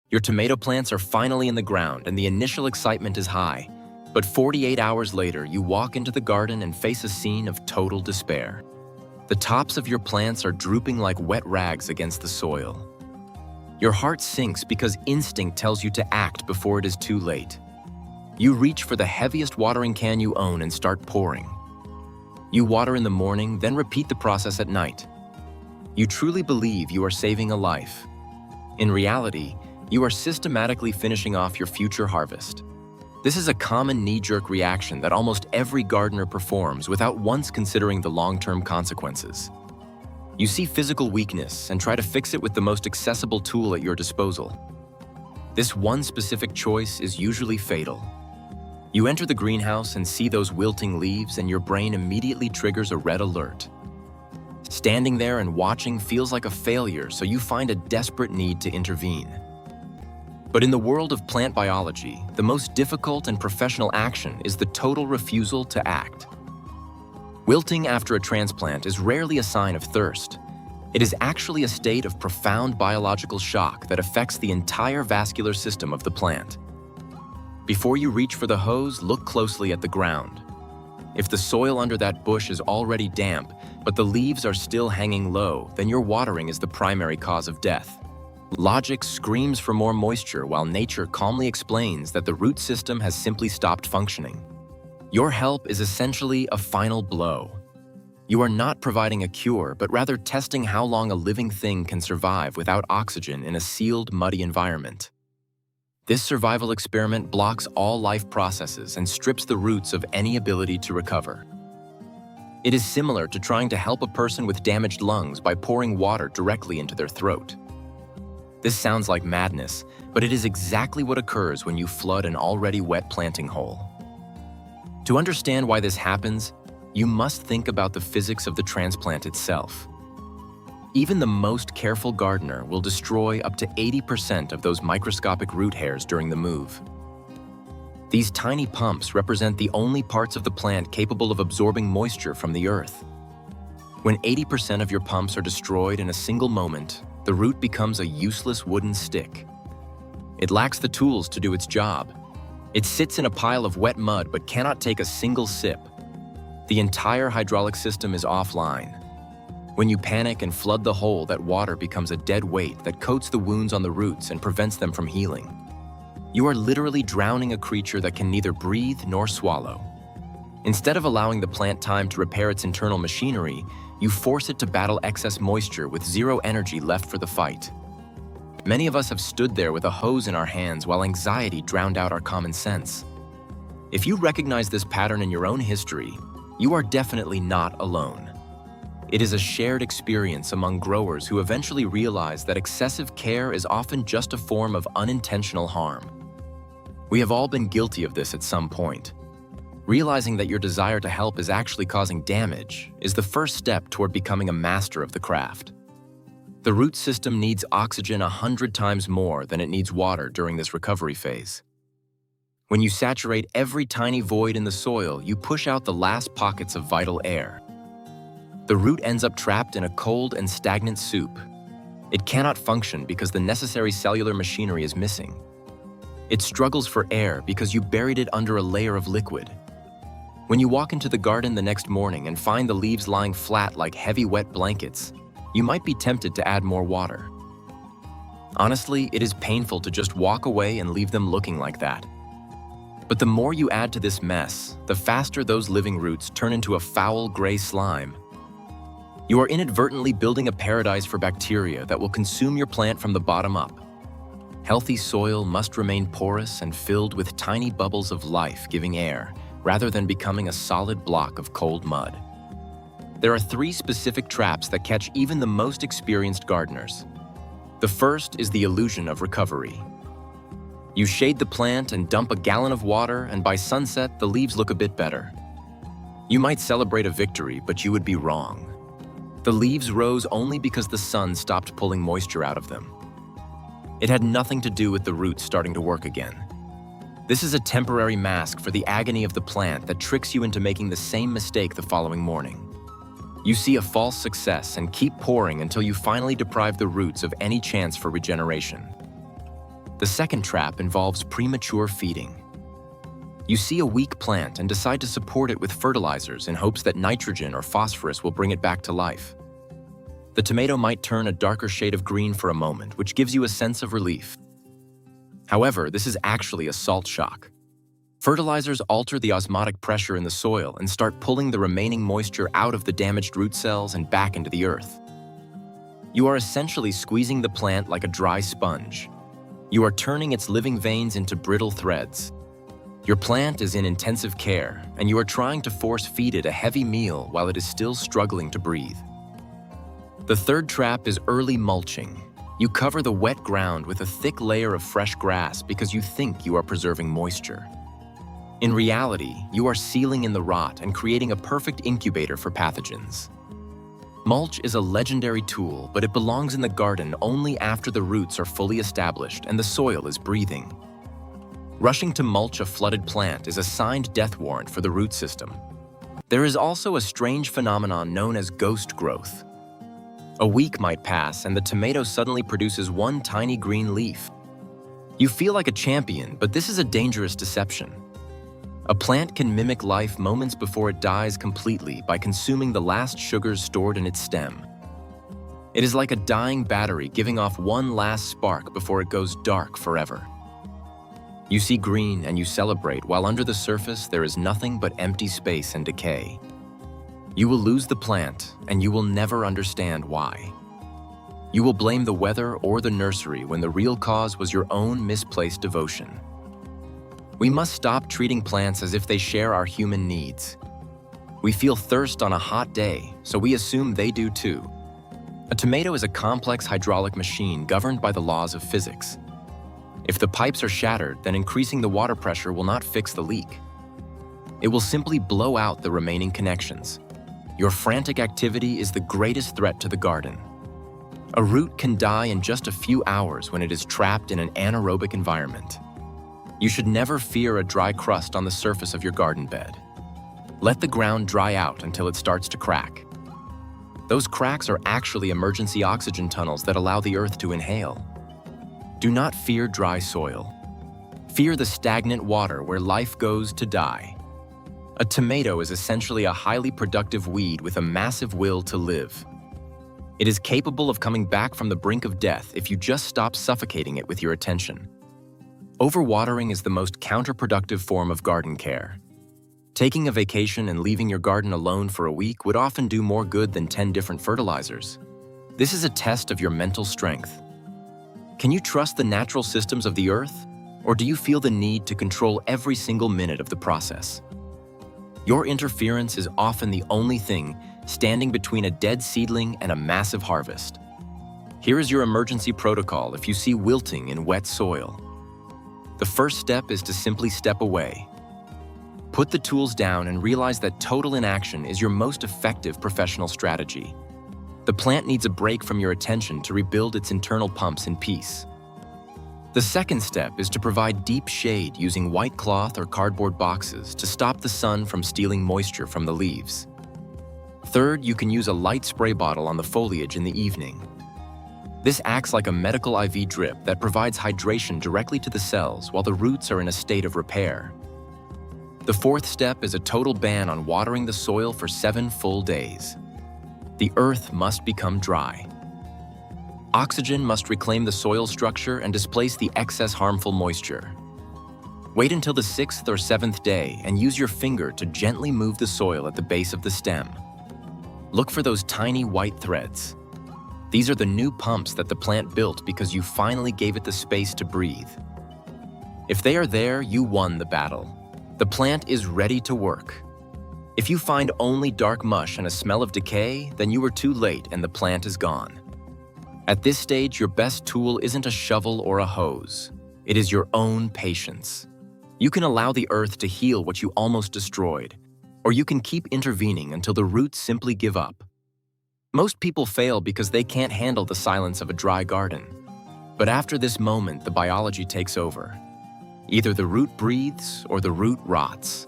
Your tomato plants are finally in the ground and the initial excitement is high. But 48 hours later, you walk into the garden and face a scene of total despair. The tops of your plants are drooping like wet rags against the soil. Your heart sinks because instinct tells you to act before it is too late. You reach for the heaviest watering can you own and start pouring. You water in the morning, then repeat the process at night. You truly believe you are saving a life. In reality, you are systematically finishing off your future harvest. This is a common knee-jerk reaction that almost every gardener performs without once considering the long-term consequences. You see physical weakness and try to fix it with the most accessible tool at your disposal. This one specific choice is usually fatal. You enter the greenhouse and see those wilting leaves, and your brain immediately triggers a red alert. Standing there and watching feels like a failure, so you find a desperate need to intervene. But in the world of plant biology, the most difficult and professional action is the total refusal to act. Wilting after a transplant is rarely a sign of thirst. It is actually a state of profound biological shock that affects the entire vascular system of the plant. Before you reach for the hose, look closely at the ground. If the soil under that bush is already damp, but the leaves are still hanging low, then your watering is the primary cause of death. Logic screams for more moisture while nature calmly explains that the root system has simply stopped functioning. Your help is essentially a final blow. You are not providing a cure, but rather testing how long a living thing can survive without oxygen in a sealed, muddy environment. This survival experiment blocks all life processes and strips the roots of any ability to recover. It is similar to trying to help a person with damaged lungs by pouring water directly into their throat. This sounds like madness, but it is exactly what occurs when you flood an already wet planting hole. To understand why this happens, you must think about the physics of the transplant itself. Even the most careful gardener will destroy up to 80% of those microscopic root hairs during the move. These tiny pumps represent the only parts of the plant capable of absorbing moisture from the earth. When 80% of your pumps are destroyed in a single moment, the root becomes a useless wooden stick. It lacks the tools to do its job. It sits in a pile of wet mud but cannot take a single sip. The entire hydraulic system is offline. When you panic and flood the hole, that water becomes a dead weight that coats the wounds on the roots and prevents them from healing. You are literally drowning a creature that can neither breathe nor swallow. Instead of allowing the plant time to repair its internal machinery, you force it to battle excess moisture with zero energy left for the fight. Many of us have stood there with a hose in our hands while anxiety drowned out our common sense. If you recognize this pattern in your own history, you are definitely not alone. It is a shared experience among growers who eventually realize that excessive care is often just a form of unintentional harm. We have all been guilty of this at some point. Realizing that your desire to help is actually causing damage is the first step toward becoming a master of the craft. The root system needs oxygen 100 times more than it needs water during this recovery phase. When you saturate every tiny void in the soil, you push out the last pockets of vital air. The root ends up trapped in a cold and stagnant soup. It cannot function because the necessary cellular machinery is missing. It struggles for air because you buried it under a layer of liquid. When you walk into the garden the next morning and find the leaves lying flat like heavy wet blankets, you might be tempted to add more water. Honestly, it is painful to just walk away and leave them looking like that. But the more you add to this mess, the faster those living roots turn into a foul gray slime. You are inadvertently building a paradise for bacteria that will consume your plant from the bottom up. Healthy soil must remain porous and filled with tiny bubbles of life giving air, rather than becoming a solid block of cold mud. There are 3 specific traps that catch even the most experienced gardeners. The first is the illusion of recovery. You shade the plant and dump a gallon of water, and by sunset, the leaves look a bit better. You might celebrate a victory, but you would be wrong. The leaves rose only because the sun stopped pulling moisture out of them. It had nothing to do with the roots starting to work again. This is a temporary mask for the agony of the plant that tricks you into making the same mistake the following morning. You see a false success and keep pouring until you finally deprive the roots of any chance for regeneration. The second trap involves premature feeding. You see a weak plant and decide to support it with fertilizers in hopes that nitrogen or phosphorus will bring it back to life. The tomato might turn a darker shade of green for a moment, which gives you a sense of relief. However, this is actually a salt shock. Fertilizers alter the osmotic pressure in the soil and start pulling the remaining moisture out of the damaged root cells and back into the earth. You are essentially squeezing the plant like a dry sponge. You are turning its living veins into brittle threads. Your plant is in intensive care, and you are trying to force-feed it a heavy meal while it is still struggling to breathe. The third trap is early mulching. You cover the wet ground with a thick layer of fresh grass because you think you are preserving moisture. In reality, you are sealing in the rot and creating a perfect incubator for pathogens. Mulch is a legendary tool, but it belongs in the garden only after the roots are fully established and the soil is breathing. Rushing to mulch a flooded plant is a signed death warrant for the root system. There is also a strange phenomenon known as ghost growth. A week might pass and the tomato suddenly produces one tiny green leaf. You feel like a champion, but this is a dangerous deception. A plant can mimic life moments before it dies completely by consuming the last sugars stored in its stem. It is like a dying battery giving off one last spark before it goes dark forever. You see green and you celebrate, while under the surface there is nothing but empty space and decay. You will lose the plant, and you will never understand why. You will blame the weather or the nursery when the real cause was your own misplaced devotion. We must stop treating plants as if they share our human needs. We feel thirst on a hot day, so we assume they do too. A tomato is a complex hydraulic machine governed by the laws of physics. If the pipes are shattered, then increasing the water pressure will not fix the leak. It will simply blow out the remaining connections. Your frantic activity is the greatest threat to the garden. A root can die in just a few hours when it is trapped in an anaerobic environment. You should never fear a dry crust on the surface of your garden bed. Let the ground dry out until it starts to crack. Those cracks are actually emergency oxygen tunnels that allow the earth to inhale. Do not fear dry soil. Fear the stagnant water where life goes to die. A tomato is essentially a highly productive weed with a massive will to live. It is capable of coming back from the brink of death if you just stop suffocating it with your attention. Overwatering is the most counterproductive form of garden care. Taking a vacation and leaving your garden alone for a week would often do more good than 10 different fertilizers. This is a test of your mental strength. Can you trust the natural systems of the earth, or do you feel the need to control every single minute of the process? Your interference is often the only thing standing between a dead seedling and a massive harvest. Here is your emergency protocol if you see wilting in wet soil. The first step is to simply step away. Put the tools down and realize that total inaction is your most effective professional strategy. The plant needs a break from your attention to rebuild its internal pumps in peace. The second step is to provide deep shade using white cloth or cardboard boxes to stop the sun from stealing moisture from the leaves. Third, you can use a light spray bottle on the foliage in the evening. This acts like a medical IV drip that provides hydration directly to the cells while the roots are in a state of repair. The fourth step is a total ban on watering the soil for 7 full days. The earth must become dry. Oxygen must reclaim the soil structure and displace the excess harmful moisture. Wait until the 6th or 7th day and use your finger to gently move the soil at the base of the stem. Look for those tiny white threads. These are the new pumps that the plant built because you finally gave it the space to breathe. If they are there, you won the battle. The plant is ready to work. If you find only dark mush and a smell of decay, then you were too late and the plant is gone. At this stage, your best tool isn't a shovel or a hose. It is your own patience. You can allow the earth to heal what you almost destroyed, or you can keep intervening until the roots simply give up. Most people fail because they can't handle the silence of a dry garden. But after this moment, the biology takes over. Either the root breathes or the root rots.